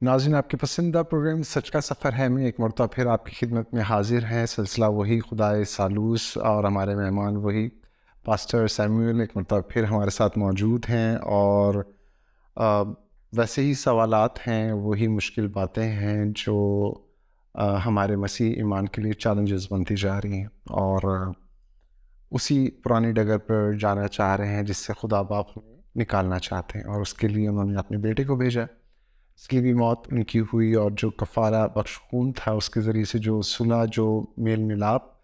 नाज़रीन, आपके पसंदीदा प्रोग्राम सच का सफ़र है में एक मरतबा फिर आपकी खिदमत में हाजिर है। सिलसिला वही खुदाए सालूस और हमारे मेहमान वही पास्टर सैमुअल एक मरतबा फिर हमारे साथ मौजूद हैं। और अ, वैसे ही सवालात हैं, वही मुश्किल बातें हैं जो हमारे मसीह ईमान के लिए चैलेंजेस बनती जा रही हैं। और उसी पुरानी डगर पर जाना चाह रहे हैं जिससे खुदा बाप हमें निकालना चाहते हैं, और उसके लिए उन्होंने अपने बेटे को भेजा। उसकी भी मौत उनकी हुई, और जो कफ़ारा बख्श खून था उसके ज़रिए से जो सुलह, जो मेल मिलाप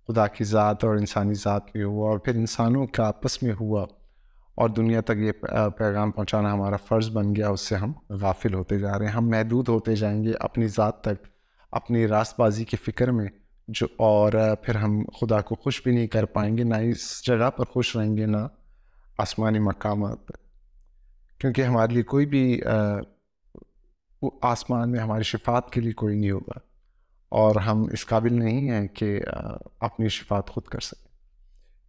खुदा की ज़ात और इंसानी ज़ात में हुआ और फिर इंसानों का आपस में हुआ, और दुनिया तक ये पैगाम पहुंचाना हमारा फ़र्ज़ बन गया, उससे हम गाफिल होते जा रहे हैं। हम महदूद होते जाएंगे अपनी ज़ात तक, अपनी रास्तबाजी की फ़िक्र में, जो और फिर हम खुदा को खुश भी नहीं कर पाएंगे, ना इस जगह पर खुश रहेंगे, ना आसमानी मकामात पर, क्योंकि हमारे लिए कोई भी वो आसमान में हमारी शिफात के लिए कोई नहीं होगा, और हम इस काबिल नहीं हैं कि अपनी शिफात खुद कर सकें।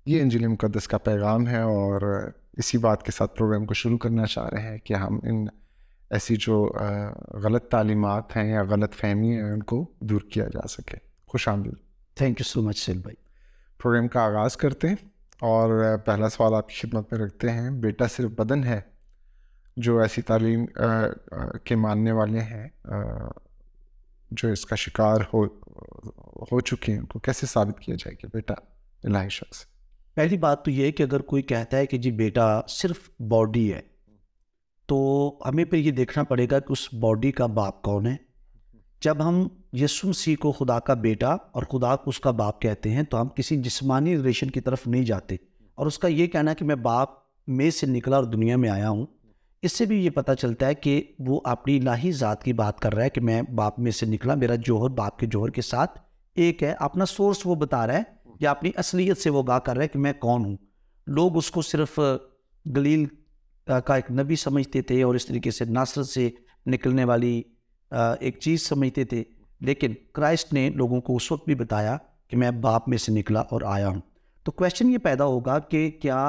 ये इंजील मुक़द्दस का पैगाम है, और इसी बात के साथ प्रोग्राम को शुरू करना चाह रहे हैं कि हम इन ऐसी जो गलत तालीमात हैं या गलत फहमी हैं उनको दूर किया जा सके। खुशामदीद। थैंक यू सो मच सेल भाई। प्रोग्राम का आगाज़ करते हैं, और पहला सवाल आपकी खिदमत में रखते हैं। बेटा सिर्फ बदन है? जो ऐसी तालीम के मानने वाले हैं, जो इसका शिकार हो चुके हैं, उनको कैसे साबित किया जाए कि बेटा इलाही शख्स है? पहली बात तो ये है कि अगर कोई कहता है कि जी बेटा सिर्फ बॉडी है, तो हमें फिर ये देखना पड़ेगा कि उस बॉडी का बाप कौन है। जब हम यीशु मसीह को खुदा का बेटा और खुदा को उसका बाप कहते हैं, तो हम किसी जिस्मानी रिलेशन की तरफ नहीं जाते। और उसका ये कहना कि मैं बाप में से निकला और दुनिया में आया हूँ, इससे भी ये पता चलता है कि वो अपनी इलाही ज़ात की बात कर रहा है कि मैं बाप में से निकला, मेरा जौहर बाप के जौहर के साथ एक है। अपना सोर्स वो बता रहा है, या अपनी असलियत से वो आगाह कर रहा है कि मैं कौन हूँ। लोग उसको सिर्फ गलील का एक नबी समझते थे, और इस तरीके से नासरत से निकलने वाली एक चीज़ समझते थे। लेकिन क्राइस्ट ने लोगों को उस वक्त भी बताया कि मैं बाप में से निकला और आया हूँ। तो क्वेश्चन ये पैदा होगा कि क्या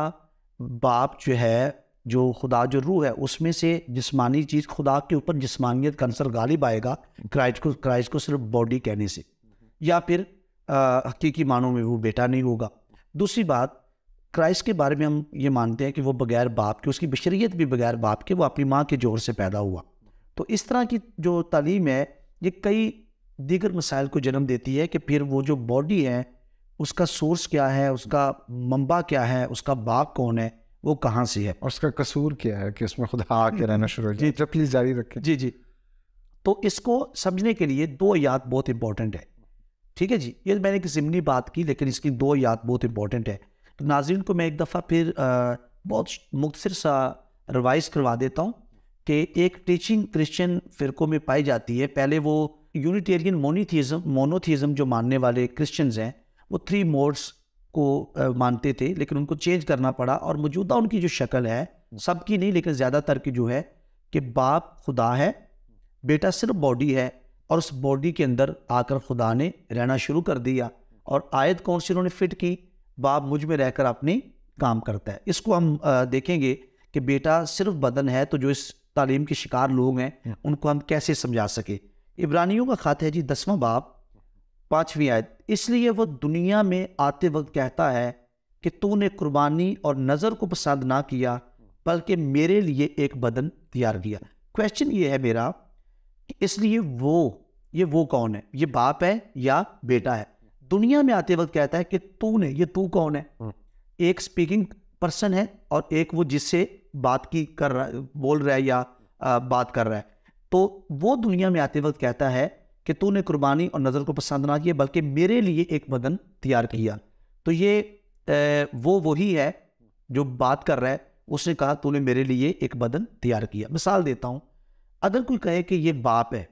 बाप जो है, जो खुदा जो रूह है, उसमें से जिस्मानी चीज़ खुदा के ऊपर जिस्मानियत का अंसर गालिब आएगा क्राइस्ट को सिर्फ बॉडी कहने से, या फिर हकीकी मानों में वो बेटा नहीं होगा। दूसरी बात, क्राइस्ट के बारे में हम ये मानते हैं कि वो बगैर बाप के, उसकी बशरियत भी बगैर बाप के, वो अपनी माँ के जोर से पैदा हुआ। तो इस तरह की जो तालीम है, ये कई दीगर मसाइल को जन्म देती है कि फिर वो जो बॉडी है उसका सोर्स क्या है, उसका मंबा क्या है, उसका बाप कौन है, वो कहाँ से है, और उसका कसूर क्या है कि उसमें खुदा आके रहना शुरू हो जाए। प्लीज़ जारी रखें। जी। तो इसको समझने के लिए दो आयत बहुत इंपॉर्टेंट है। ठीक है जी, ये मैंने एक ज़िमनी बात की, लेकिन इसकी दो आयत बहुत इंपॉर्टेंट है। तो नाज़रीन को मैं एक दफ़ा फिर बहुत मुख्तसर सा रिवाइज करवा देता हूँ कि एक टीचिंग क्रिश्चियन फ़िरकों में पाई जाती है। पहले वो यूनिटेरियन मोनोथीज़म जो मानने वाले क्रिश्चियंस हैं, वो 3 मोड्स को मानते थे, लेकिन उनको चेंज करना पड़ा। और मौजूदा उनकी जो शक्ल है, सबकी नहीं लेकिन ज़्यादातर की जो है, कि बाप खुदा है, बेटा सिर्फ बॉडी है, और उस बॉडी के अंदर आकर खुदा ने रहना शुरू कर दिया। और आयत कौन सी उन्होंने फिट की? बाप मुझ में रहकर अपनी काम करता है। इसको हम देखेंगे कि बेटा सिर्फ बदन है, तो जो इस तालीम के शिकार लोग हैं उनको हम कैसे समझा सके। इब्रानियों का खत है जी 10वां बाब 5वीं आयत। इसलिए वो दुनिया में आते वक्त कहता है कि तूने कुर्बानी और नज़र को पसंद ना किया, बल्कि मेरे लिए एक बदन तैयार किया। क्वेश्चन ये है मेरा कि इसलिए ये वो कौन है? ये बाप है या बेटा है? दुनिया में आते वक्त कहता है कि तूने, ये तू कौन है? एक स्पीकिंग पर्सन है, और एक वो जिससे बात की कर रहा है, बोल रहा है या बात कर रहा है। तो वो दुनिया में आते वक्त कहता है कि तूने कुर्बानी और नज़र को पसंद ना किया, बल्कि मेरे लिए एक बदन तैयार किया। तो ये वो वही है जो बात कर रहा है। उसने कहा तूने मेरे लिए एक बदन तैयार किया। मिसाल देता हूं, अगर कोई कहे कि ये बाप है,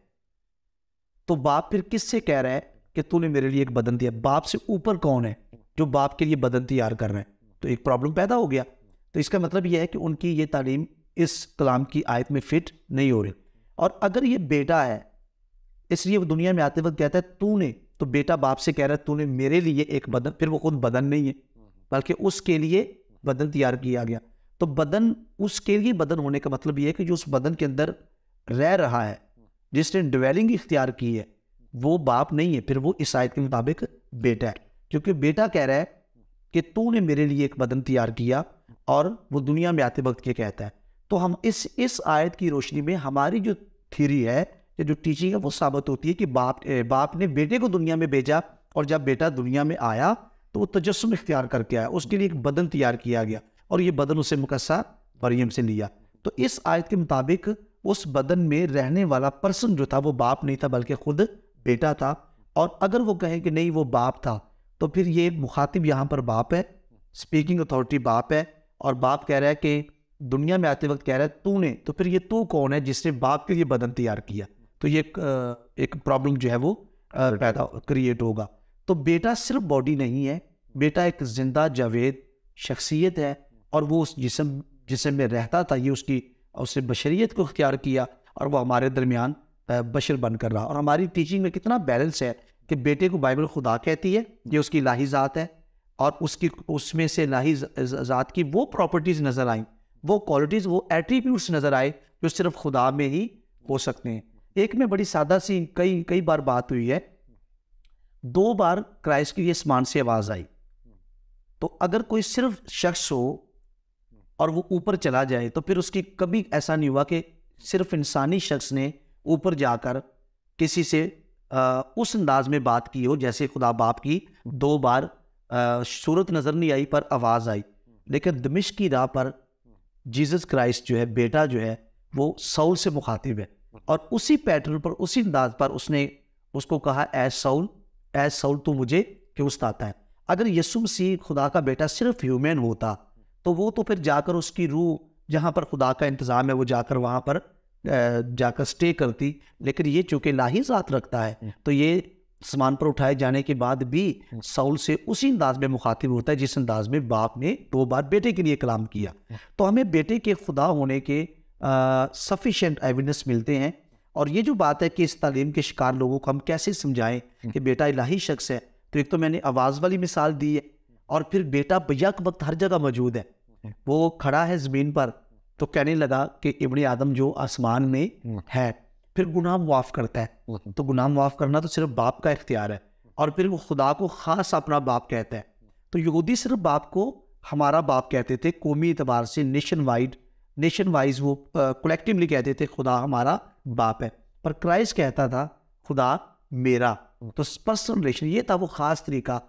तो बाप फिर किससे कह रहा है कि तूने मेरे लिए एक बदन दिया? बाप से ऊपर कौन है जो बाप के लिए बदन तैयार कर रहे हैं? तो एक प्रॉब्लम पैदा हो गया। तो इसका मतलब यह है कि उनकी ये तालीम इस कलाम की आयत में फिट नहीं हो रही। और अगर ये बेटा है, इसलिए वो दुनिया में आते वक्त कहता है तूने, तो बेटा बाप से कह रहा है तूने मेरे लिए एक बदन, फिर वो खुद बदन नहीं है, बल्कि उसके लिए बदन तैयार किया गया। तो बदन, उसके लिए बदन होने का मतलब यह है कि जो उस बदन के अंदर रह रहा है, जिसने ड्वेलिंग इख्तियार की है वो बाप नहीं है, फिर वो इस आयत के मुताबिक बेटा है, क्योंकि बेटा कह रहा है कि तूने मेरे लिए एक बदन तैयार किया, और वो दुनिया में आते वक्त के कहता है। तो हम इस आयत की रोशनी में हमारी जो थ्योरी है, जो टीचिंग है, वो साबित होती है कि बाप ने बेटे को दुनिया में भेजा, और जब बेटा दुनिया में आया तो वो तजस्सुम इख्तियार करके आया, उसके लिए एक बदन तैयार किया गया, और ये बदन उसे मुकस्सा मरियम से लिया। तो इस आयत के मुताबिक उस बदन में रहने वाला पर्सन जो था वो बाप नहीं था, बल्कि खुद बेटा था। और अगर वो कहें कि नहीं वो बाप था, तो फिर ये मुखातिब यहाँ पर बाप है, स्पीकिंग अथॉरिटी बाप है, और बाप कह रहा है कि दुनिया में आते वक्त कह रहा है तूने, तो फिर ये तू कौन है जिसने बाप के लिए बदन तैयार किया? तो ये एक प्रॉब्लम जो है वो पैदा क्रिएट होगा। तो बेटा सिर्फ बॉडी नहीं है, बेटा एक जिंदा जावेद शख्सियत है, और वो उस जिस्म में रहता था, ये उसने बशरियत को इख्तियार किया, और वो हमारे दरमियान बशर बनकर रहा। और हमारी टीचिंग में कितना बैलेंस है कि बेटे को बाइबल खुदा कहती है, ये उसकी इलाही ज़ात है, और उसमें से इलाही ज़ात की वो प्रॉपर्टीज़ नज़र आई, वो क्वालिटीज़, वो एट्रीब्यूट्स नज़र आए जो सिर्फ खुदा में ही हो सकते हैं। एक में बड़ी सादा सी कई बार बात हुई है, 2 बार क्राइस्ट की ये आसमान से आवाज़ आई। तो अगर कोई सिर्फ शख्स हो और वो ऊपर चला जाए, तो फिर उसकी कभी ऐसा नहीं हुआ कि सिर्फ इंसानी शख्स ने ऊपर जाकर किसी से उस अंदाज में बात की हो जैसे खुदा बाप की 2 बार सूरत नज़र नहीं आई पर आवाज़ आई। लेकिन दमिश्क की राह पर जीसस क्राइस्ट जो है, बेटा जो है, वो सौल से मुखातिब है, और उसी पैटर्न पर, उसी अंदाज पर उसने उसको कहा ऐ सौल तू मुझे क्यों सताता है। अगर यीशु मसीह खुदा का बेटा सिर्फ ह्यूमन होता, तो वो तो फिर जाकर उसकी रूह जहाँ पर खुदा का इंतज़ाम है वो जाकर वहाँ पर जाकर स्टे करती। लेकिन ये चूँकि लाही ज़ात रखता है, तो ये आसमान पर उठाए जाने के बाद भी सौल से उसी अंदाज में मुखातिब होता है जिस अंदाज में बाप ने 2 बार बेटे के लिए कलाम किया। तो हमें बेटे के खुदा होने के सफिशेंट एविडेंस मिलते हैं। और ये जो बात है कि इस तालीम के शिकार लोगों को हम कैसे समझाएं कि बेटा इलाही शख्स है, तो एक तो मैंने आवाज़ वाली मिसाल दी है, और फिर बेटा बैक वक्त हर जगह मौजूद है। वो खड़ा है ज़मीन पर, तो कहने लगा कि इब्ने आदम जो आसमान में है, फिर गुनाह माफ़ करता है। तो गुनाह माफ़ करना तो सिर्फ बाप का इख्तियार है, और फिर वो खुदा को ख़ास अपना बाप कहता है। तो यहूदी सिर्फ बाप को हमारा बाप कहते थे, कौमी एतबार से नेशन वाइज वो कलेक्टिवली कहते थे खुदा हमारा बाप है। पर क्राइस्ट कहता था खुदा मेरा। तो पर्सनल रिलेशन ये था वो ख़ास तरीका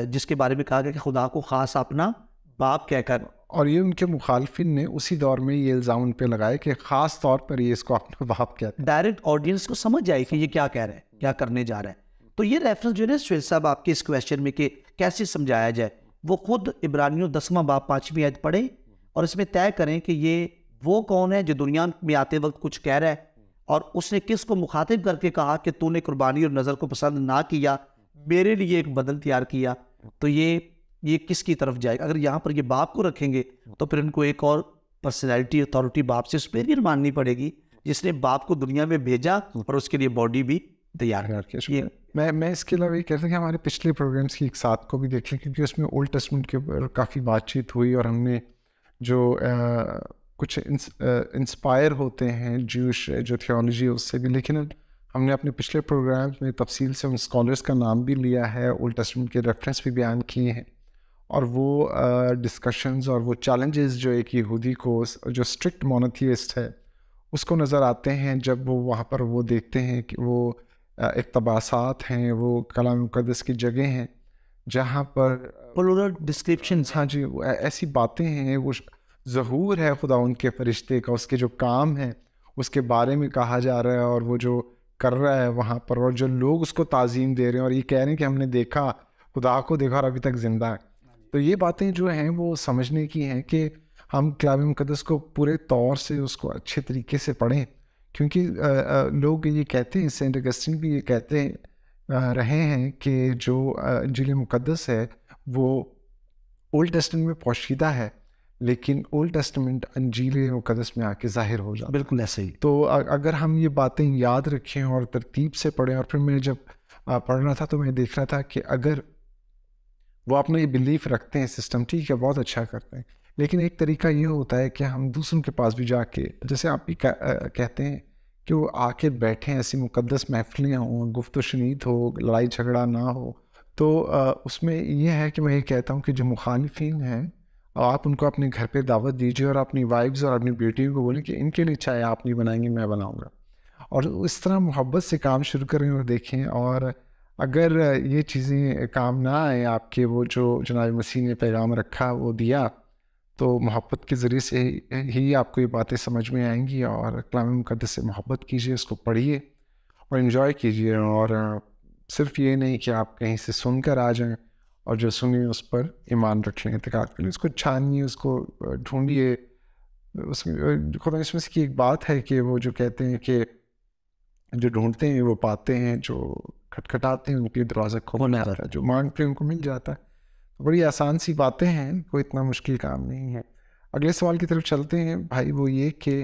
जिसके बारे में कहा गया कि खुदा को ख़ास अपना बाप कहकर। और ये उनके मुखालफिन ने उसी दौर में ये इल्ज़ाम उन पे लगाए कि ख़ास तौर पर ये इसको अपना बाप कहते हैं। डायरेक्ट ऑडियंस को समझ जाए कि ये क्या कह रहे हैं, क्या करने जा रहे हैं। तो ये रेफरेंस जो है ना सुहेल साहब आपके इस क्वेश्चन में कि कैसे समझाया जाए, वो खुद इब्रानियों 10वां बाब 5वीं आयत पढ़ें और इसमें तय करें कि ये वो कौन है जो दुनिया में आते वक्त कुछ कह रहा है, और उसने किसको मुखातिब करके कहा कि तूने कुर्बानी और नज़र को पसंद ना किया, मेरे लिए एक बदल तैयार किया। तो ये किसकी तरफ जाएगा? अगर यहाँ पर ये बाप को रखेंगे तो फिर इनको एक और पर्सनैलिटी अथॉरिटी बाप से सुपीरियर माननी पड़ेगी, जिसने बाप को दुनिया में भेजा और उसके लिए बॉडी भी तैयार किया। मैं इसके अलावा ये कहता कि हमारे पिछले प्रोग्राम्स की एक साथ को भी देख लें, क्योंकि उसमें ओल्ड टेस्टमेंट के ऊपर काफ़ी बातचीत हुई, और हमने जो कुछ इंस्पायर होते हैं ज्यूश जो थियोलॉजी है उससे भी, लेकिन हमने अपने पिछले प्रोग्राम्स में तफसील से उन स्कॉलर्स का नाम भी लिया है, ओल्ड टेस्टमेंट के रेफरेंस भी बयान किए हैं, और वो डिस्कशंस और वो चैलेंजेस जो एक यहूदी को जो स्ट्रिक्ट मोनोथियस्ट है उसको नज़र आते हैं जब वो वहाँ पर वो देखते हैं कि वो इक़्तिबासात हैं, वो कलाम मुक़द्दस की जगह हैं जहाँ पर प्लूरल डिस्क्रिप्शंस, हाँ जी, ऐसी बातें हैं, वो ज़हूर है खुदा उनके फरिश्ते का, उसके जो काम हैं उसके बारे में कहा जा रहा है, और वो जो कर रहा है वहाँ पर, और जो लोग उसको ताज़ीम दे रहे हैं और ये कह रहे हैं कि हमने देखा, खुदा को देखा और अभी तक ज़िंदा है। तो ये बातें जो हैं वो समझने की हैं कि हम कलाम मुक़द्दस को पूरे तौर से उसको अच्छे तरीके से पढ़ें, क्योंकि लोग ये कहते हैं, सेंट अगस्टिन भी ये कहते रहे हैं कि जो इंजील मुक़द्दस है वो ओल्ड टेस्टमेंट में पोशीदा है, लेकिन ओल्ड टेस्टमेंट इंजील मुक़द्दस में आके ज़ाहिर हो जाता। बिल्कुल ऐसे ही। तो अगर हम ये बातें याद रखें और तरतीब से पढ़ें, और फिर मैं जब पढ़ रहा था तो मैं देख रहा था कि अगर वो अपना ये बिलीफ रखते हैं सिस्टम, ठीक है, बहुत अच्छा करते हैं, लेकिन एक तरीका ये होता है कि हम दूसरों के पास भी जाके, जैसे आप भी कहते हैं कि वो आके बैठें, ऐसी मुक़द्दस महफ़िलें हों, गुफ्त शनीद हो, लड़ाई झगड़ा ना हो। तो उसमें ये है कि मैं ये कहता हूँ कि जो मुखालिफिन हैं, आप उनको अपने घर पे दावत दीजिए और अपनी वाइफ्स और अपनी बेटियों को बोलें कि इनके लिए चाय आप नहीं बनाएंगी, मैं बनाऊँगा। और इस तरह मोहब्बत से काम शुरू करें और देखें। और अगर ये चीज़ें काम ना आए, आपके वो जो जनाब मसीह ने पैगाम रखा वो दिया, तो मोहब्बत के ज़रिए से ही आपको ये बातें समझ में आएंगी। और कलाम मुक़द्दस से मोहब्बत कीजिए, उसको पढ़िए और इन्जॉय कीजिए। और सिर्फ़ ये नहीं कि आप कहीं से सुनकर आ जाएं और जो सुनिए उस पर ईमान रख लें, एतकाद कर लें, उसको छानिए, उसको ढूंढिए। उसमें खुदा इसमें की एक बात है कि वो जो कहते हैं कि जो ढूंढते हैं वो पाते हैं, जो खटखटाते हैं उनके दरवाज़ा खोल जाता है, जो मांगते हैं उनको मिल जाता है। तो बड़ी आसान सी बातें हैं, कोई इतना मुश्किल काम नहीं है। अगले सवाल की तरफ चलते हैं भाई, वो ये कि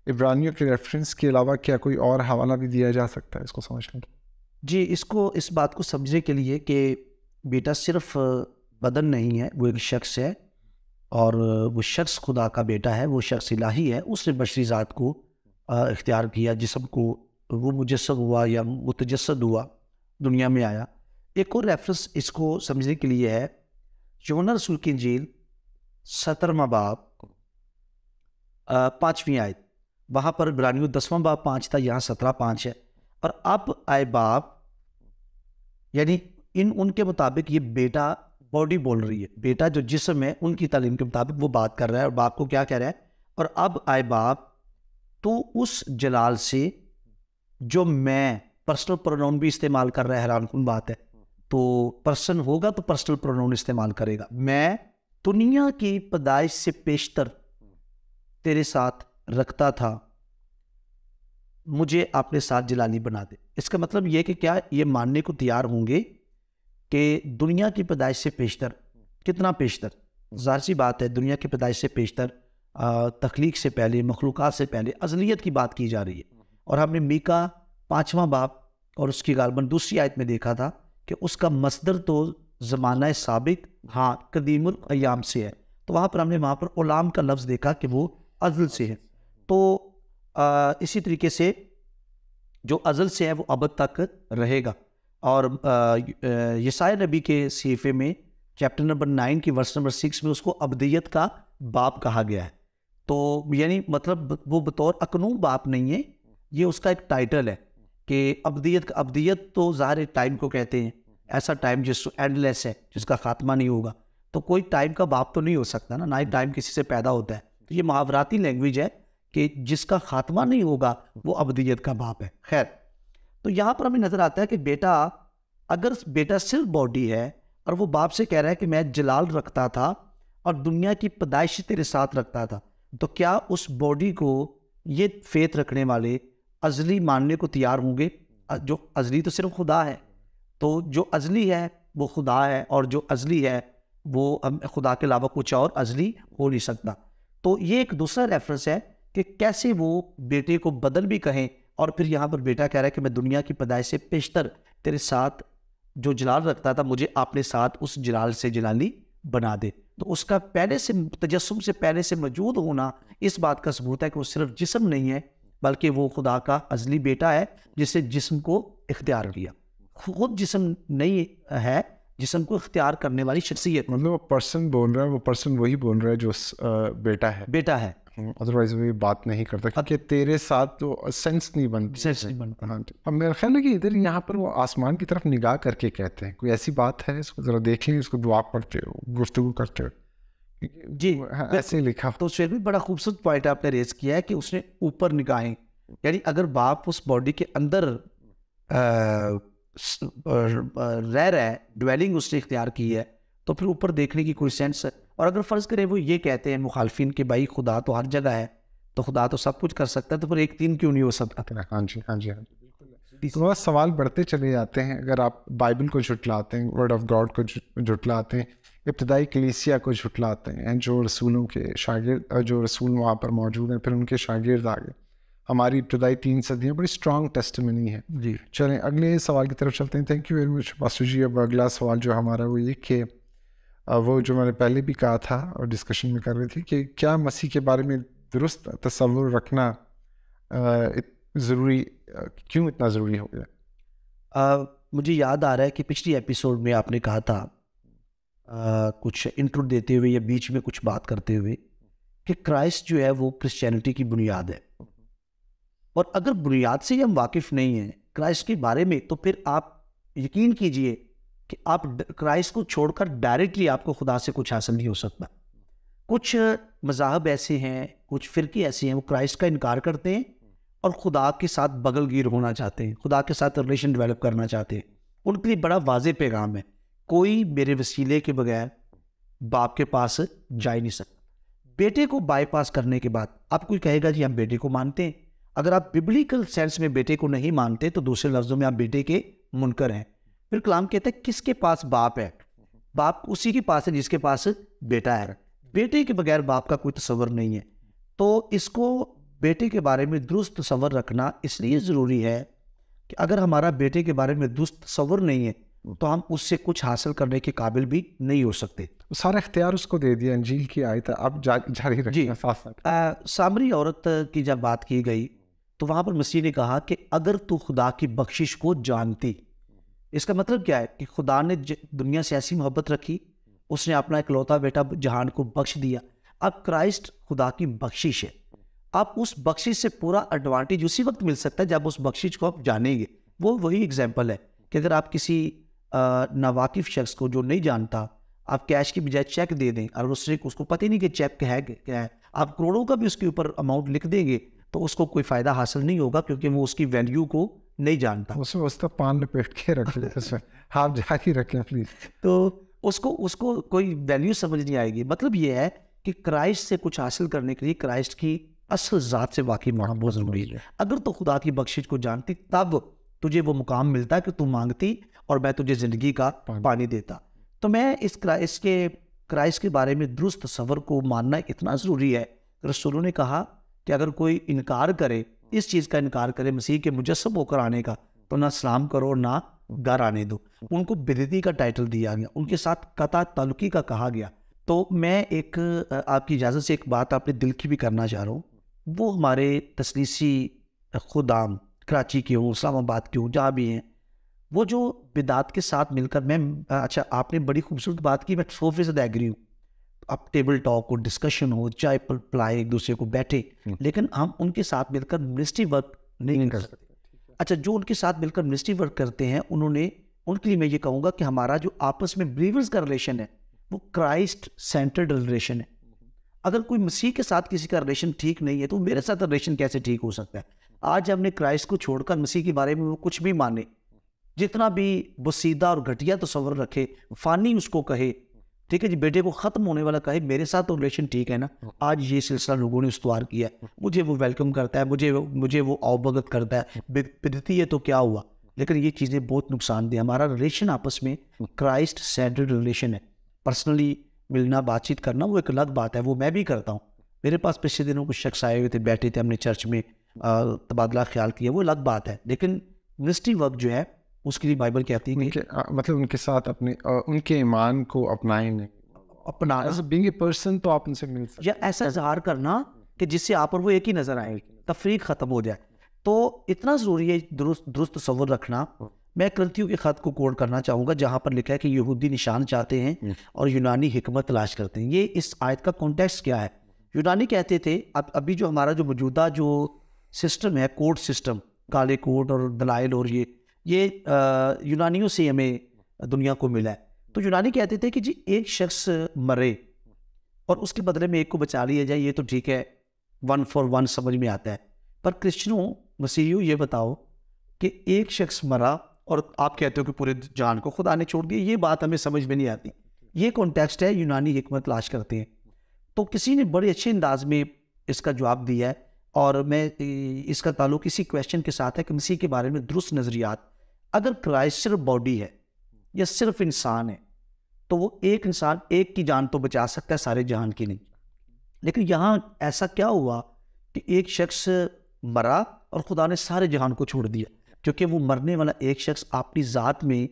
इब्रानियों के रेफरेंस के अलावा क्या कोई और हवाला भी दिया जा सकता है इसको समझने के? जी, इसको इस बात को समझने के लिए कि बेटा सिर्फ बदन नहीं है, वो एक शख्स है और वो शख्स खुदा का बेटा है, वो शख्स इलाही है। उसने बशरी ज़ात को इख्तियार किया, जिस्म को, वो मुजस्सद हुआ या मुतजस्सद हुआ, दुनिया में आया। एक और रेफरेंस इसको समझने के लिए है यूहन्ना रसूल की इंजील 17वां बाब 5वीं आयत। वहाँ पर इब्रानियों 10वां बाब 5 था, यहाँ 17:5 है। और अब आए बाप, यानी इन उनके मुताबिक ये बेटा बॉडी बोल रही है, बेटा जो जिस्म है उनकी तालीम के मुताबिक वो बात कर रहा है। और बाप को क्या कह रहा है? और अब आए बाप तो उस जलाल से जो मैं, पर्सनल प्रोनाउन भी इस्तेमाल कर रहा है, हैरानकुन बात है। तो पर्सन होगा तो पर्सनल प्रोनाउन इस्तेमाल करेगा। मैं दुनिया की पैदाइश से पेशतर तेरे साथ रखता था, मुझे अपने साथ जलाली बना दे। इसका मतलब ये कि क्या ये मानने को तैयार होंगे कि दुनिया की पैदाइश से पेशतर, कितना पेशतर? ज़ाहिर सी बात है, दुनिया की पैदाइश से पेशतर, तख्लीक से पहले, मखलूक़ात से पहले अज़लियत की बात की जा रही है। और हमने मीका 5वां बाब और उसकी गालबन दूसरी आयत में देखा था कि उसका मसदर तो ज़माना साबिक, हाँ, कदीमुल अय्याम से है। तो वहाँ पर हमने वहाँ पर उलाम का लफ्ज़ देखा कि वो अज़ल से है। तो इसी तरीके से जो अज़ल से है वो अबद तक रहेगा। और यसाया नबी के सीफ़े में चैप्टर नंबर 9 की वर्स नंबर 6 में उसको अबदियत का बाप कहा गया है। तो यानी मतलब वो बतौर अकनून बाप नहीं है, ये उसका एक टाइटल है कि अबदियत तो ज़ाहिर टाइम को कहते हैं, ऐसा टाइम जिस एंडलेस है, जिसका खात्मा नहीं होगा। तो कोई टाइम का बाप तो नहीं हो सकता ना ही टाइम किसी से पैदा होता है। तो ये मुहावराती लैंग्वेज है कि जिसका खात्मा नहीं होगा वो अबदियत का बाप है। खैर, तो यहाँ पर हमें नज़र आता है कि बेटा, अगर बेटा सिर्फ बॉडी है और वो बाप से कह रहा है कि मैं जलाल रखता था और दुनिया की पैदाइश तेरे साथ रखता था, तो क्या उस बॉडी को ये फेथ रखने वाले अजली मानने को तैयार होंगे? जो अजली तो सिर्फ खुदा है, तो जो अजली है वो खुदा है, और जो अजली है वो खुदा के अलावा कुछ और अजली हो नहीं सकता। तो ये एक दूसरा रेफरेंस है कि कैसे वो बेटे को बदल भी कहें, और फिर यहाँ पर बेटा कह रहा है कि मैं दुनिया की पैदाइश से पेशतर तेरे साथ जो जलाल रखता था, मुझे अपने साथ उस जलाल से जलाली बना दे। तो उसका पहले से, तजस्सुम से पहले से मौजूद होना इस बात का सबूत है कि वो सिर्फ जिस्म नहीं है, बल्कि वो खुदा का अजली बेटा है जिससे जिस्म को इख्तियार किया। खुद जिस्म नहीं है, जिस्म को इख्तियार करने वाली शख्सियत। मतलब वो पर्सन बोल रहा है, वो पर्सन वही बोल रहा है जो बेटा है। अदरवाइज वो ये बात नहीं करता क्योंकि तेरे साथ तो सेंस नहीं बनता। हाँ, अब मेरा ख्याल है कि इधर यहाँ पर वो आसमान की तरफ निगाह करके कहते हैं, कोई ऐसी बात है, इसको ज़रा देख लें, इसको दुआ पढ़ते हो, गुफ्तगू करते हो। जी, ऐसे लिखा। तो शेर भी बड़ा खूबसूरत पॉइंट आपने रेज किया है कि उसने ऊपर निगाहें, यानी अगर बाप उस बॉडी के अंदर रह रहा है, ड्वेलिंग उसने इख्तियार की है, तो फिर ऊपर देखने की कोई सेंस है। और अगर फ़र्ज़ करें वो ये कहते हैं मुखालफिन के भाई खुदा तो हर जगह है, तो खुदा तो सब कुछ कर सकता है, तो फिर एक तीन क्यों नहीं हो सकता? हाँ जी, हाँ जी, हाँ जी, बिल्कुल। तो सवाल बढ़ते चले जाते हैं। अगर आप बाइबल को झुटलाते हैं, वर्ड ऑफ गॉड को झुटलाते हैं, इब्तदाई कलीसिया को झुटलाते हैं, जो रसूलों के शागिर्द, जो रसूल वहाँ पर मौजूद हैं, फिर उनके शागिर्द आ गए, हमारी इब्तदाई 3 सदियाँ बड़ी स्ट्रॉन्ग टेस्टिमनी है जी। चलें अगले सवाल की तरफ चलते हैं। Thank you very much pastor ji. अब अगला सवाल जो हमारा वो ये कि वो जो मैंने पहले भी कहा था और डिस्कशन में कर रही थी कि क्या मसीह के बारे में दुरुस्त तस्वुर रखना ज़रूरी क्यों इतना ज़रूरी हो गया? मुझे याद आ रहा है कि पिछली एपिसोड में आपने कहा था कुछ इंट्रो देते हुए या बीच में कुछ बात करते हुए कि क्राइस्ट जो है वो क्रिश्चियनिटी की बुनियाद है, और अगर बुनियाद से ही हम वाकिफ़ नहीं हैं क्राइस्ट के बारे में, तो फिर आप यकीन कीजिए कि आप क्राइस्ट को छोड़कर डायरेक्टली आपको खुदा से कुछ हासिल नहीं हो सकता। कुछ मज़ाहब ऐसे हैं, कुछ फ़िरके ऐसे हैं, वो क्राइस्ट का इनकार करते हैं और खुदा के साथ बगलगीर होना चाहते हैं, खुदा के साथ रिलेशन डेवलप करना चाहते हैं। उनके लिए बड़ा वाज़ेह पैगाम है, कोई मेरे वसीले के बगैर बाप के पास जा ही नहीं सकता। बेटे को बाईपास करने के बाद आप कोई कहेगा जी हम बेटे को मानते हैं, अगर आप बिब्लिकल सेंस में बेटे को नहीं मानते तो दूसरे लफ्ज़ों में आप बेटे के मुनकर हैं। फिर कलाम कहता है किसके पास बाप है? बाप उसी के पास है जिसके पास बेटा है। बेटे के बगैर बाप का कोई तस्वर नहीं है। तो इसको बेटे के बारे में दुरुस्त तस्वर रखना इसलिए ज़रूरी है कि अगर हमारा बेटे के बारे में दुरुस्त तस्वर नहीं है तो हम उससे कुछ हासिल करने के काबिल भी नहीं हो सकते। सारा इख्तियार उसको दे दिया, इंजील की आयत अब जारी रखिए साथ साथ। सामरी औरत की जब बात की गई तो वहाँ पर मसीह ने कहा कि अगर तू खुदा की बख्शिश को जानती, इसका मतलब क्या है कि खुदा ने दुनिया से ऐसी मोहब्बत रखी, उसने अपना इकलौता बेटा जहान को बख्श दिया। अब क्राइस्ट खुदा की बख्शिश है, आप उस बख्शिश से पूरा एडवांटेज उसी वक्त मिल सकता है जब उस बख्शिश को आप जानेंगे। वो वही एग्जाम्पल है कि अगर आप किसी नावाकिफ शख्स को जो नहीं जानता आप कैश की बजाय चेक दे दें और उसको पता ही नहीं कि चेक क्या है, आप करोड़ों का भी उसके ऊपर अमाउंट लिख देंगे तो उसको कोई फ़ायदा हासिल नहीं होगा, क्योंकि वो उसकी वैल्यू को नहीं जानता। उसमें उसका पान लपेट के रख ले, उसमें आप जारी रखें प्लीज़। तो उसको कोई वैल्यू समझ नहीं आएगी। मतलब ये है कि क्राइस्ट से कुछ हासिल करने के लिए क्राइस्ट की असल ज़ात से वाकिफ़ होना बहुत ज़रूरी है। अगर तो खुदा की बख्शिश को जानती तब तुझे वो मुकाम मिलता कि तू मांगती और मैं तुझे ज़िंदगी का पानी देता। तो मैं इस क्राइस्ट के बारे में दुरुस्त तस्वर को मानना इतना ज़रूरी है। रसूलों ने कहा कि अगर कोई इनकार करे, इस चीज़ का इनकार करे मसीह के मुजस्सम होकर आने का, तो ना सलाम करो ना घर आने दो। उनको बिदअती का टाइटल दिया गया, उनके साथ कता ताल्लुकी का कहा गया। तो मैं एक आपकी इजाज़त से एक बात अपने दिल की भी करना चाह रहा हूँ। वो हमारे तसलीसी खुदाम कराची के हों, इस्लामाबाद के हों, जहाँ भी हैं, वो जो बिदात के साथ मिलकर अच्छा आपने बड़ी खूबसूरत बात की, मैं 100% एग्री हूँ। अब टेबल टॉक हो, डिस्कशन हो, चाय पर पिलाए एक दूसरे को बैठे, लेकिन हम उनके साथ मिलकर मिनिस्ट्री वर्क नहीं कर सकते। अच्छा, जो उनके साथ मिलकर मिनिस्ट्री वर्क करते हैं उनके लिए मैं ये कहूँगा कि हमारा जो आपस में बिलीवर्स का रिलेशन है वो क्राइस्ट सेंटर्ड रिलेशन है। अगर कोई मसीह के साथ किसी का रिलेशन ठीक नहीं है तो मेरे साथ रिलेशन कैसे ठीक हो सकता है? आज हमने क्राइस्ट को छोड़कर मसीह के बारे में वो कुछ भी माने, जितना भी बसीदा और घटिया तस्वर रखे, फ़ानी उसको कहे, ठीक है जी, बेटे को ख़त्म होने वाला कहे, मेरे साथ तो रिलेशन ठीक है ना। आज ये सिलसिला लोगों ने इस्तवार किया है, मुझे वो वेलकम करता है, मुझे वो आवभगत करता है, बिदती है तो क्या हुआ। लेकिन ये चीज़ें बहुत नुकसानदेह। हमारा रिलेशन आपस में क्राइस्ट सेंटर्ड रिलेशन है। पर्सनली मिलना, बातचीत करना वो एक अलग बात है, वो मैं भी करता हूँ। मेरे पास पिछले दिनों कुछ शख्स आए हुए थे, बैठे थे, हमने चर्च में तबादला ख्याल किया, वो अलग बात है। लेकिन मिनिस्ट्री वर्क जो है उसके लिए बाइबल कहती है कि मतलब उनके साथ अपने उनके ईमान को अपनाएं, अपना बीइंग ए पर्सन, तो आप उनसे मिल सकते या ऐसा इजहार करना कि जिससे आप और वो एक ही नज़र आए, तफरीक ख़त्म हो जाए। तो इतना ज़रूरी है दुरुस्त तस्वर रखना। मैं क्रंथियों के ख़त को कोड करना चाहूँगा जहाँ पर लिखा है कि यहूदी निशान चाहते हैं और यूनानी हिकमत तलाश करते हैं। ये इस आयत का कॉन्टेक्स्ट क्या है? यूनानी कहते थे, अब अभी जो हमारा जो मौजूदा जो सिस्टम है, कोड सिस्टम, काले कोड और दलाइल, और ये यूनानियों से हमें दुनिया को मिला है। तो यूनानी कहते थे कि जी एक शख्स मरे और उसके बदले में एक को बचा लिया जाए, ये तो ठीक है, 1 for 1 समझ में आता है। पर क्रिश्चियनों, मसीहियों, ये बताओ कि एक शख्स मरा और आप कहते हो कि पूरे जान को खुदा ने छोड़ दिया, ये बात हमें समझ में नहीं आती। ये कॉन्टेक्स्ट है, यूनानी हिकमत तलाश करते हैं। तो किसी ने बड़े अच्छे अंदाज में इसका जवाब दिया है, और मैं इसका ताल्लुक इसी क्वेश्चन के साथ है कि मसीह के बारे में दुरुस्त नज़रियात। अगर क्राइस्ट सिर्फ बॉडी है या सिर्फ इंसान है तो वो एक इंसान एक की जान तो बचा सकता है, सारे जहान की नहीं। लेकिन यहाँ ऐसा क्या हुआ कि एक शख्स मरा और खुदा ने सारे जहान को छोड़ दिया, क्योंकि वो मरने वाला एक शख्स अपनी ज़ात में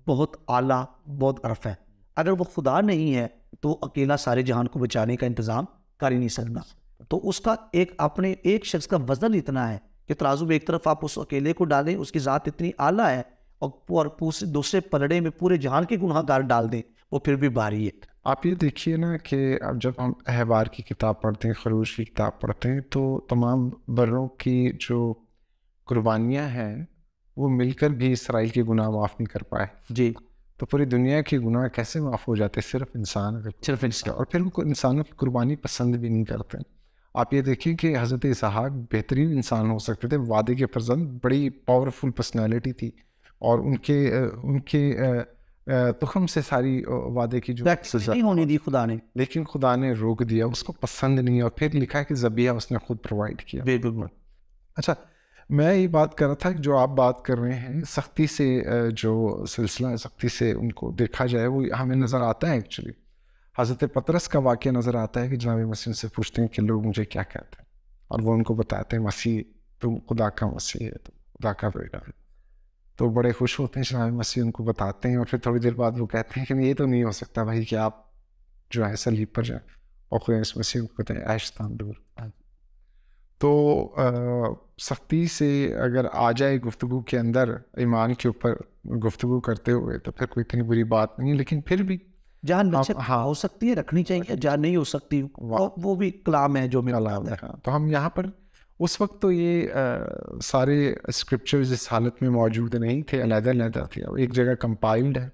बहुत आला, बहुत अरफ है। अगर वो खुदा नहीं है तो अकेला सारे जहान को बचाने का इंतज़ाम कर ही नहीं सकता। तो उसका एक शख्स का वजन इतना है कि तराजू में एक तरफ आप उस अकेले को डालें, उसकी ज़ात इतनी आला है, और दूसरे पलड़े में पूरे जहान के गुनहगार डाल दें, वो फिर भी भारी है। आप ये देखिए ना कि अब जब हम अहबार की किताब पढ़ते हैं, खरूज की किताब पढ़ते हैं, तो तमाम बर्रों की जो कुर्बानियाँ हैं वो मिलकर भी इसराइल के गुनाह माफ़ नहीं कर पाए जी। तो पूरी दुनिया के गुनाह कैसे माफ़ हो जाते? सिर्फ इंसान अगर सिर्फ इंसान। और फिर उनको इंसानों की कुर्बानी पसंद भी नहीं करते। आप ये देखिए कि हज़रत इसहाक बेहतरीन इंसान हो सकते थे, वादे के फर्जंद, बड़ी पावरफुल पर्सनैलिटी थी, और उनके तुखम से सारी वादे की जो नहीं होनी दी खुदा ने, लेकिन खुदा ने रोक दिया, उसको पसंद नहीं, और फिर लिखा है कि ज़बिया उसने खुद प्रोवाइड किया। बिल्कुल। अच्छा, मैं ये बात कर रहा था कि जो आप बात कर रहे हैं सख्ती से, जो सिलसिला है सख्ती से उनको देखा जाए, वो हमें नज़र आता है एक्चुअली। हज़रत पतरस का वाक़या नज़र आता है कि जनाब मसीह से पूछते हैं कि लोग मुझे क्या कहते हैं, और वो उनको बताते हैं मसीह, तुम खुदा का मसीह है, तुम खुदा का बेटा है। तो बड़े खुश होते हैं जनाब मसीह, उनको बताते हैं, और फिर थोड़ी देर बाद वो कहते हैं कि ये तो नहीं हो सकता भाई कि आप जो है सलीब पर जाएँ, और खुदा इस मसीह को कहते हैं ऐशतान दूर। तो सख्ती से अगर आ जाए गुफ्तगू के अंदर ईमान के ऊपर गुफ्तगू करते हुए, तो फिर कोई इतनी बुरी बात नहीं, लेकिन फिर भी जान हो सकती है, रखनी चाहिए, जान नहीं हो सकती, वो भी कलाम है जो कलाम है। तो हम यहाँ पर उस वक्त तो ये सारे स्क्रिप्चर्स इस हालत में मौजूद नहीं थे, अलग-अलग थे, एक जगह कंपाइल्ड है,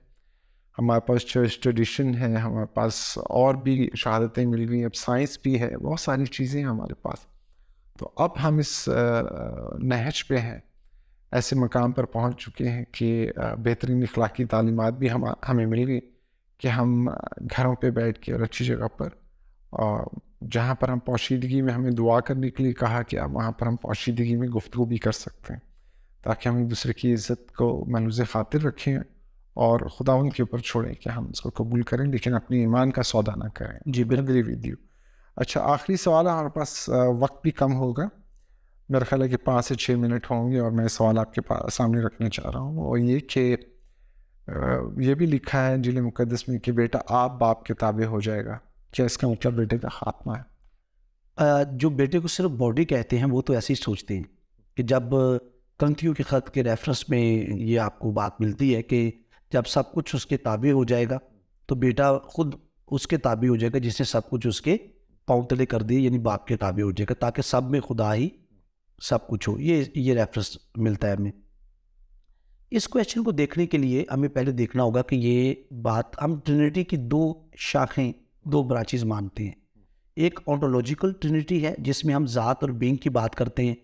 हमारे पास चर्च ट्रेडिशन है, हमारे पास और भी शहादतें मिल गई, अब साइंस भी है, बहुत सारी चीज़ें हैं हमारे पास। तो अब हम इस नहज पे हैं, ऐसे मकाम पर पहुंच चुके हैं कि बेहतरीन अखलाकी तालीमात भी हमें मिल गई कि हम घरों पे बैठ के और अच्छी जगह पर, और जहाँ पर हम पोशीदगी में हमें दुआ करने के लिए कहा कि अब वहाँ पर हम पोशीदगी में गुफ्तगू भी कर सकते हैं, ताकि हम एक दूसरे की इज़्ज़त को मनूज़ ख़ातिर रखें और खुदा उनके ऊपर छोड़ें कि हम इसको कबूल करें, लेकिन अपने ईमान का सौदा ना करें। जी बिल्कुल विद यू। अच्छा, आखिरी सवाल है, हमारे पास वक्त भी कम होगा, मेरा ख्याल है कि 5 से 6 मिनट होंगे, और मैं सवाल आपके पास सामने रखना चाह रहा हूँ, और ये कि ये भी लिखा है इंजील मुक़द्दस में कि बेटा आप बाप के ताबे हो जाएगा, क्या इसका मतलब बेटे का खात्मा है? जो बेटे को सिर्फ बॉडी कहते हैं वो तो ऐसे ही सोचते हैं कि जब करंथियों के ख़त के रेफरेंस में ये आपको बात मिलती है कि जब सब कुछ उसके ताबे हो जाएगा तो बेटा खुद उसके ताबे हो जाएगा, जिसने सब कुछ उसके पाँव तले कर दिए, यानी बाप के ताबे हो जाएगा, ताकि सब में खुदा ही सब कुछ हो। ये रेफरेंस मिलता है हमें। इस क्वेश्चन को देखने के लिए हमें पहले देखना होगा कि ये बात, हम ट्रिनिटी की 2 शाखें, 2 ब्रांचेस मानते हैं। एक ऑन्टोलॉजिकल ट्रिनिटी है जिसमें हम ज़ात और बीइंग की बात करते हैं,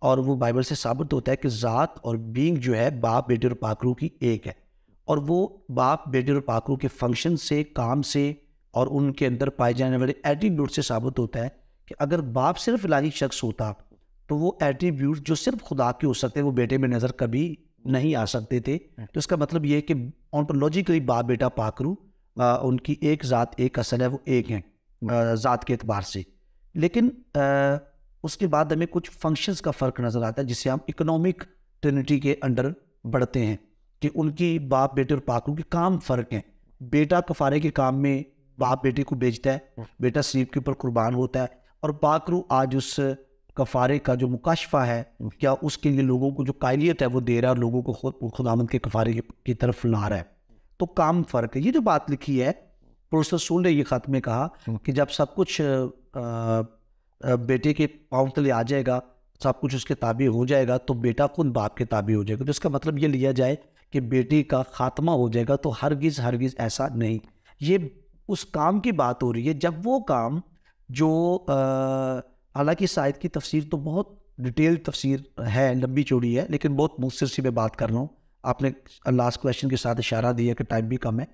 और वो बाइबल से साबित होता है कि ज़ात और बीइंग जो है बाप, बेटे और पाक रूह की एक है, और वो बाप, बेटे और पाक रूह के फंक्शन से, काम से और उनके अंदर पाए जाने वाले एट्रीब्यूट से साबित होता है कि अगर बाप सिर्फ इलाही शख्स होता तो वो एट्रीब्यूट जो सिर्फ खुदा के हो सकते हैं वो बेटे में नज़र कभी नहीं आ सकते थे। तो इसका मतलब ये है कि ऑन्टोलॉजिकली बाप, बेटा, पाक रूह उनकी एक ज़ात, एक असल है, वो एक हैं ज़ात के एतबार से। लेकिन उसके बाद हमें कुछ फंक्शंस का फ़र्क नज़र आता है, जिससे हम इकोनॉमिक ट्रिनिटी के अंडर बढ़ते हैं कि उनकी बाप, बेटे और पाक रूह के काम फ़र्क हैं। बेटा कफ़ारे के काम में बाप बेटे को बेचता है, बेटा सलीब के ऊपर कुर्बान होता है, और पाक रूह आज उस कफ़ारे का जो मुकाशफा है, क्या उसके लिए लोगों को जो कायलियत है वो दे रहा है, और लोगों को खुद खुदावंद के कफ़ारे की तरफ ला रहा है। तो काम फ़र्क है। ये जो बात लिखी है, प्रोफेसर सूल ने ये ख़त में कहा कि जब सब कुछ बेटे के पाँव तले आ जाएगा, सब कुछ उसके ताबे हो जाएगा, तो बेटा खुद बाप के ताबे हो जाएगा। तो इसका मतलब ये लिया जाए कि बेटी का खात्मा हो जाएगा, तो हरगिज़ ऐसा नहीं। ये उस काम की बात हो रही है जब वो काम जो हालांकि इस आयत की तफसीर तो बहुत डिटेल तफसीर है, लंबी चौड़ी है, लेकिन बहुत मुख्तसर सी मैं बात कर रहा हूँ। आपने लास्ट क्वेश्चन के साथ इशारा दिया कि टाइम भी कम है,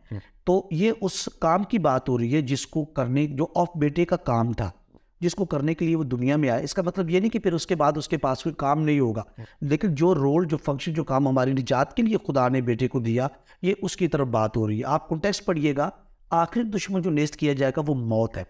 तो ये उस काम की बात हो रही है जिसको करने, जो ऑफ बेटे का काम था, जिसको करने के लिए वो दुनिया में आया। इसका मतलब ये नहीं कि फिर उसके बाद उसके पास कोई काम नहीं होगा, लेकिन जो रोल, जो फंक्शन, जो काम हमारी निजात के लिए खुदा ने बेटे को दिया, ये उसकी तरफ बात हो रही है। आप कॉन्टेक्स्ट पढ़िएगा, आखिरी दुश्मन जो नेस्त किया जाएगा वो मौत है,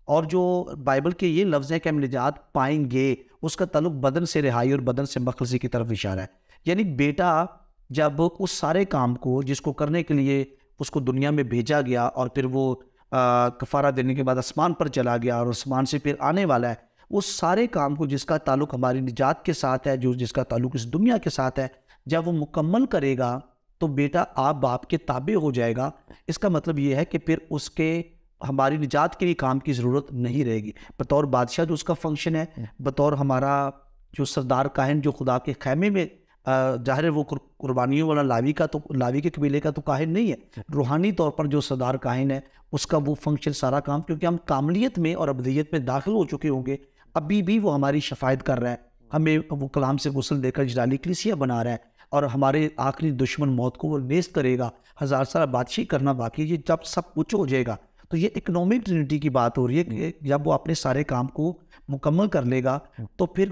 और जो बाइबल के ये लफ्ज़ है कि हम निजात पाएंगे, उसका ताल्लुक बदन से रिहाई और बदन से मखलसी की तरफ इशारा है। यानी बेटा जब उस सारे काम को जिसको करने के लिए उसको दुनिया में भेजा गया, और फिर वो कफ़ारा देने के बाद आसमान पर चला गया, और आसमान से फिर आने वाला है, उस सारे काम को जिसका ताल्लुक हमारी निजात के साथ है, जो जिसका ताल्लुक इस दुनिया के साथ है, जब वो मुकम्मल करेगा तो बेटा आप बाप के ताबे हो जाएगा। इसका मतलब ये है कि फिर उसके हमारी निजात के लिए काम की ज़रूरत नहीं रहेगी। बतौर बादशाह जो उसका फंक्शन है, बतौर हमारा जो सरदार काहिन जो खुदा के खैमे में ज़ाहिर है वो कुर्बानियों वाला लावी के कबीले का तो काहिन नहीं है, रूहानी तौर पर जो सरदार काहिन है उसका वो फंक्शन सारा काम, क्योंकि हम कामलियत में और अबदियत में दाखिल हो चुके होंगे, अभी भी वो हमारी शफायत कर रहा है, हमें वो कलाम से गुस्ल देकर जलाली कलीसिया बना रहा है, और हमारे आखिरी दुश्मन मौत को वो नेस्त करेगा। 1000 साल बादशाही करना बाकी, ये जब सब कुछ हो जाएगा तो ये इकोनॉमिक ट्रिनिटी की बात हो रही है कि जब वो अपने सारे काम को मुकम्मल कर लेगा तो फिर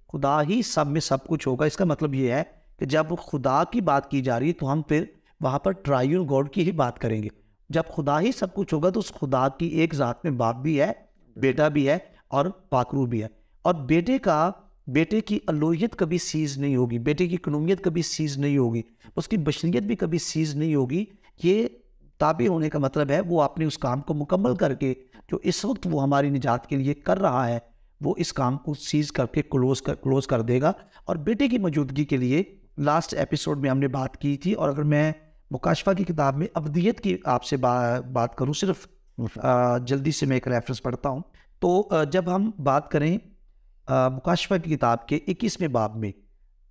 खुदा ही सब में सब कुछ होगा। इसका मतलब ये है कि जब खुदा की बात की जा रही है तो हम फिर वहाँ पर ट्रायून गॉड की ही बात करेंगे। जब खुदा ही सब कुछ होगा तो उस खुदा की एक ज़ात में बाप भी है, बेटा भी है और पाकरू भी है, और बेटे की अलोहियत कभी सीज़ नहीं होगी, बेटे की इकोनॉमियत कभी सीज़ नहीं होगी, उसकी बशरियत भी कभी सीज़ नहीं होगी। ये ताबे होने का मतलब है वो अपने उस काम को मुकम्मल करके जो इस वक्त वो हमारी निजात के लिए कर रहा है, वो इस काम को सीज़ करके क्लोज़ कर देगा। और बेटे की मौजूदगी के लिए लास्ट एपिसोड में हमने बात की थी, और अगर मैं मुकाशफा की किताब में अब्दियत की आपसे बात करूँ, सिर्फ जल्दी से मैं एक रेफरेंस पढ़ता हूँ। तो जब हम बात करें मुकाशफा की किताब के 21वें बाब में,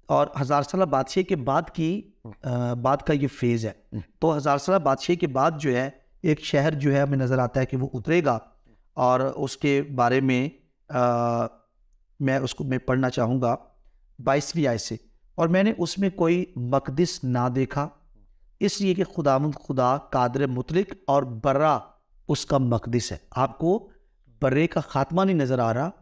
और 1000 साल बादशाही के बाद का ये फेज़ है, तो 1000 साल बादशाही के बाद जो है एक शहर जो है हमें नज़र आता है कि वो उतरेगा, और उसके बारे में मैं पढ़ना चाहूँगा 22वीं आयत से। और मैंने उसमें कोई मकदिस ना देखा, इसलिए कि खुदा कादर मुतलिक और बर्रा उसका मकदिस है। आपको बर्रे का खात्मा नहीं नज़र आ रहा,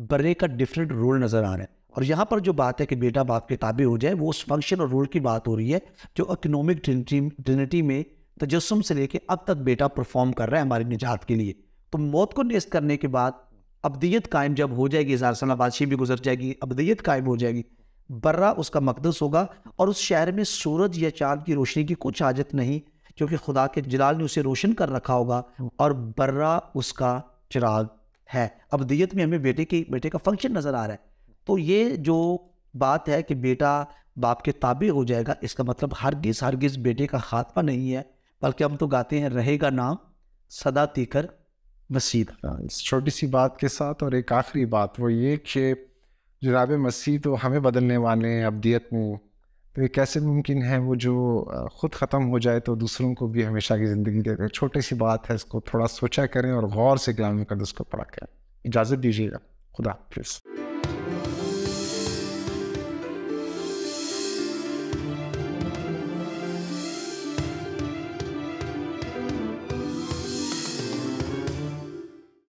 बर्रे का डिफरेंट रोल नज़र आ रहा है। और यहाँ पर जो बात है कि बेटा बाप के ताबे हो जाए, वो उस फंक्शन और रोल की बात हो रही है जो इकोनॉमिक ट्रिनिटी में तजस्सुम से लेके अब तक बेटा परफॉर्म कर रहा है हमारी निजात के लिए। तो मौत को नेस्त करने के बाद अब्दियत कायम जब हो जाएगी, 1000 साल बादशाही भी गुजर जाएगी, अब्दियत कायम हो जाएगी, बर्रा उसका मकदस होगा, और उस शहर में सूरज या चाँद की रोशनी की कुछ हाजत नहीं, क्योंकि खुदा के जलाल ने उसे रोशन कर रखा होगा, और बर्रा उसका चिराग है। अब्दियत में हमें बेटे का फंक्शन नज़र आ रहा है। तो ये जो बात है कि बेटा बाप के ताबे हो जाएगा, इसका मतलब हरगिज़ बेटे का खात्मा नहीं है, बल्कि हम तो गाते हैं रहेगा नाम सदा तीकर मसीह। इस छोटी सी बात के साथ और एक आखिरी बात वो ये कि जनाब मसीह तो हमें बदलने वाले हैं अब्दियत में, तो ये कैसे मुमकिन है वो जो ख़ुद ख़त्म हो जाए तो दूसरों को भी हमेशा की ज़िंदगी देते हैं। छोटी सी बात है, इसको थोड़ा सोचा करें और गौर से कलाम मुक़द्दस को पढ़ा करें। इजाज़त दीजिएगा, खुदा हाफ़िज़।